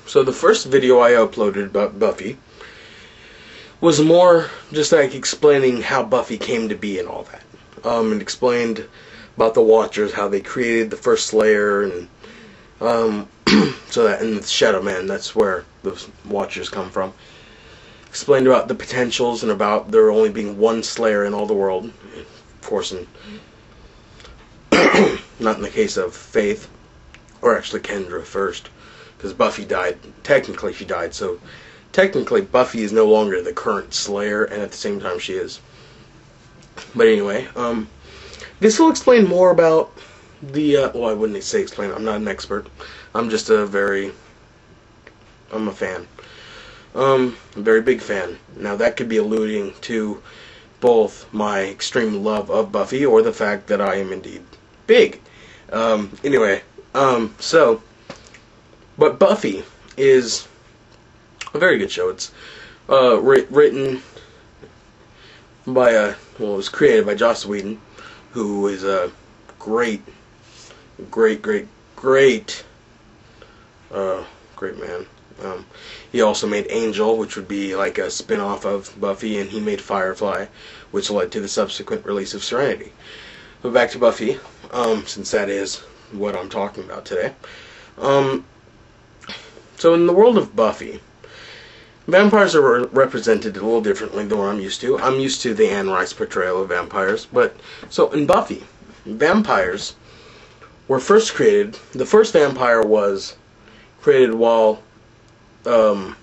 So the first video I uploaded about Buffy was more just like explaining how Buffy came to be and all that. And explained about the Watchers, how they created the first Slayer, and so that in the Shadow Man, that's where the Watchers come from. Explained about the potentials and about there only being one Slayer in all the world. Of course, not in the case of Faith, or actually Kendra first, because Buffy died. Technically, she died, so technically Buffy is no longer the current Slayer, and at the same time she is. But anyway, this will explain more about the, well, I wouldn't say explain, I'm not an expert. I'm just I'm a fan. A very big fan. Now that could be alluding to both my extreme love of Buffy or the fact that I am indeed big. Anyway, but Buffy is a very good show. It's written by it was created by Joss Whedon, who is a great man. He also made Angel, which would be like a spin-off of Buffy, and he made Firefly, which led to the subsequent release of Serenity. But back to Buffy, since that is what I'm talking about today. So in the world of Buffy, vampires are represented a little differently than what I'm used to. I'm used to the Anne Rice portrayal of vampires, but so in Buffy, vampires were first created. The first vampire was created while the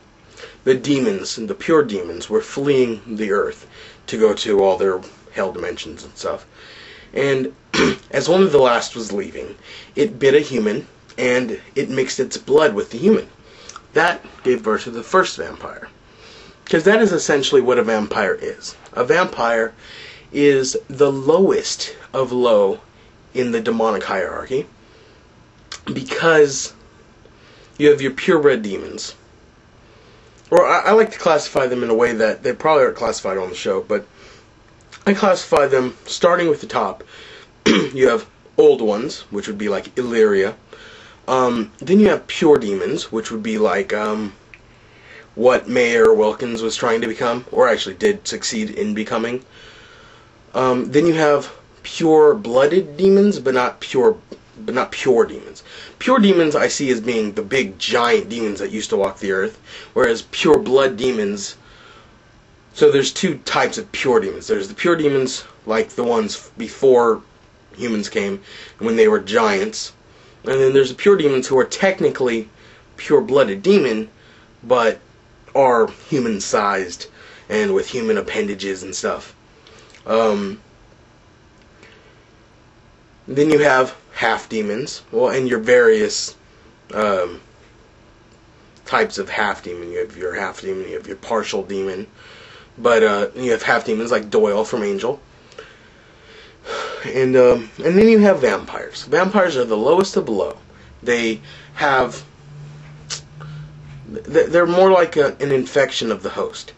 demons, and the pure demons, were fleeing the earth to go to all their hell dimensions and stuff. And as one of the last was leaving, it bit a human, and it mixed its blood with the human. That gave birth to the first vampire. Because that is essentially what a vampire is. A vampire is the lowest of low in the demonic hierarchy, because you have your purebred demons. Or I like to classify them in a way that they probably aren't classified on the show, but I classify them starting with the top. You have old ones, which would be like Illyria. Then you have pure demons, which would be like what Mayor Wilkins was trying to become, or actually did succeed in becoming. Then you have pure-blooded demons, but not pure demons. Pure demons I see as being the big giant demons that used to walk the earth, whereas pure blood demons, so there's two types of pure demons. There's the pure demons like the ones before humans came, when they were giants, and then there's the pure demons who are technically pure-blooded demon, but are human-sized and with human appendages and stuff. Then you have half-demons, well, and your various types of half-demon. You have your half-demon, you have your partial demon, but you have half-demons like Doyle from Angel. And then you have vampires. Vampires are the lowest of low. They're more like an infection of the host.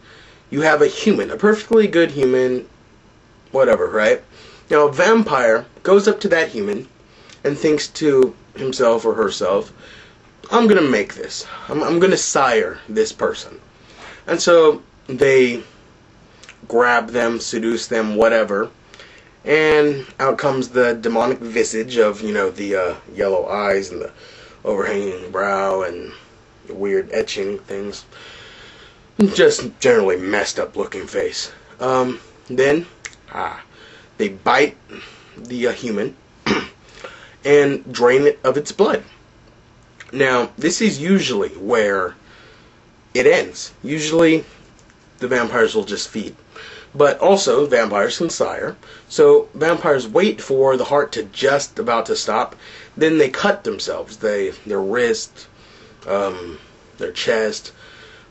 You have a human, a perfectly good human, whatever, right? Now a vampire goes up to that human and thinks to himself or herself, I'm going to make this. I'm going to sire this person. And so they grab them, seduce them, whatever, and out comes the demonic visage of, the yellow eyes and the overhanging brow and the weird etching things. Just generally messed up looking face. Then they bite the human and drain it of its blood. Now, this is usually where it ends. Usually, the vampires will just feed. But also, vampires can sire. So, vampires wait for the heart to just about to stop. Then they cut themselves. Their wrist, their chest,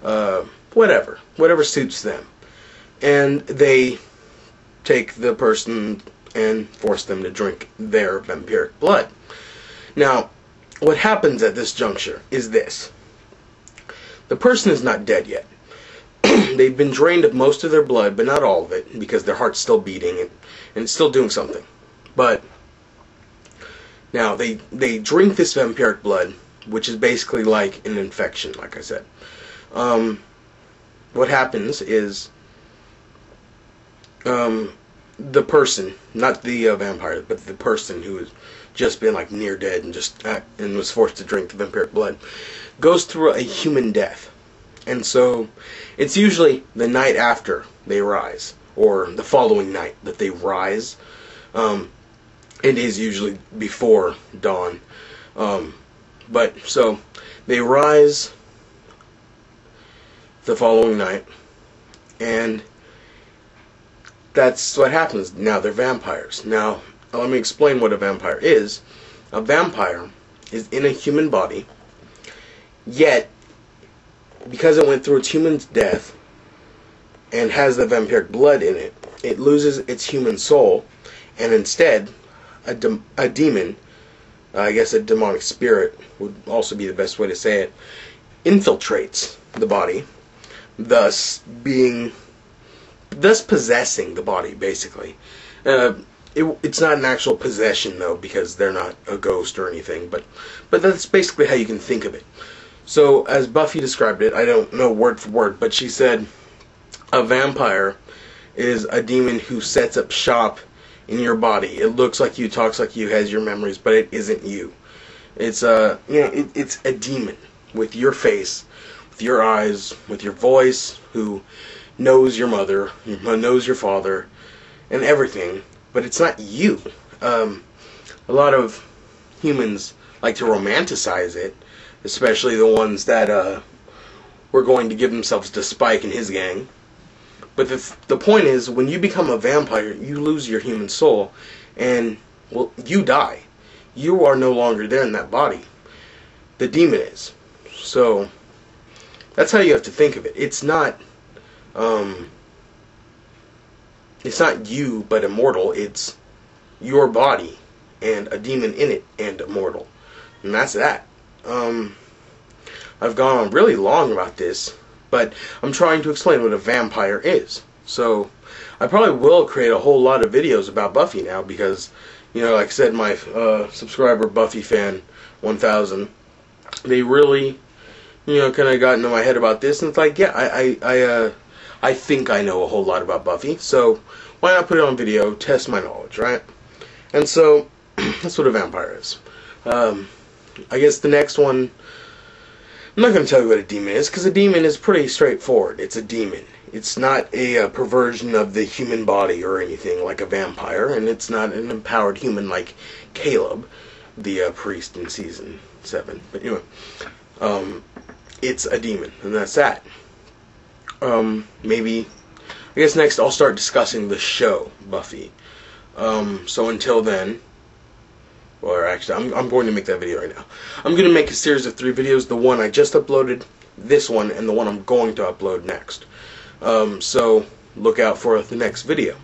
whatever suits them. And they take the person and force them to drink their vampiric blood. Now, what happens at this juncture is this. The person is not dead yet. They've been drained of most of their blood, but not all of it, because their heart's still beating and it's still doing something. But now they drink this vampiric blood, which is basically like an infection, like I said. What happens is the person, not the vampire, but the person who has just been like near dead and was forced to drink the vampiric blood, goes through a human death. And so it's usually the night after they rise, or the following night that they rise. It is usually before dawn. But so they rise the following night, and that's what happens. Now they're vampires. Now let me explain what a vampire is. A vampire is in a human body, yet because it went through its human death and has the vampiric blood in it, it loses its human soul, and instead a demon, I guess a demonic spirit would also be the best way to say it, infiltrates the body, thus possessing the body, basically. It's not an actual possession, though, because they're not a ghost or anything, but that's basically how you can think of it. So, as Buffy described it, I don't know word for word, but she said a vampire is a demon who sets up shop in your body. It looks like you, talks like you, has your memories, but it isn't you. It's it's a demon with your face, with your eyes, with your voice, who knows your mother, knows your father, and everything, but it's not you. A lot of humans like to romanticize it, especially the ones that were going to give themselves to Spike and his gang. But the point is, when you become a vampire, you lose your human soul, and, well, you die. You are no longer there in that body. The demon is. So, that's how you have to think of it. It's not you, but immortal. It's your body, and a demon in it, and immortal. And that's that. I've gone on really long about this, but I'm trying to explain what a vampire is. So, I probably will create a whole lot of videos about Buffy now, because, you know, like I said, my subscriber Buffy fan 1000, they really, you know, kind of got into my head about this, and it's like, yeah, I think I know a whole lot about Buffy, so why not put it on video, test my knowledge, right? And so, that's what a vampire is. I guess the next one, I'm not going to tell you what a demon is, because a demon is pretty straightforward. It's a demon. It's not a perversion of the human body or anything like a vampire, and it's not an empowered human like Caleb, the priest in season 7. But anyway, it's a demon, and that's that. Maybe, I guess next I'll start discussing the show, Buffy. So until then, or actually, I'm going to make that video right now. I'm going to make a series of 3 videos, the one I just uploaded, this one, and the one I'm going to upload next. So look out for the next video.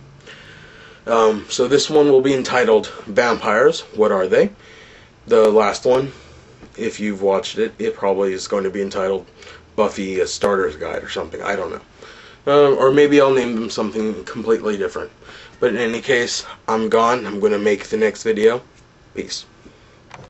So this one will be entitled Vampires, What Are They? The last one, if you've watched it, it probably is going to be entitled Buffy, a Starter's Guide or something, I don't know. Or maybe I'll name them something completely different. But in any case, I'm gone. I'm going to make the next video. Peace.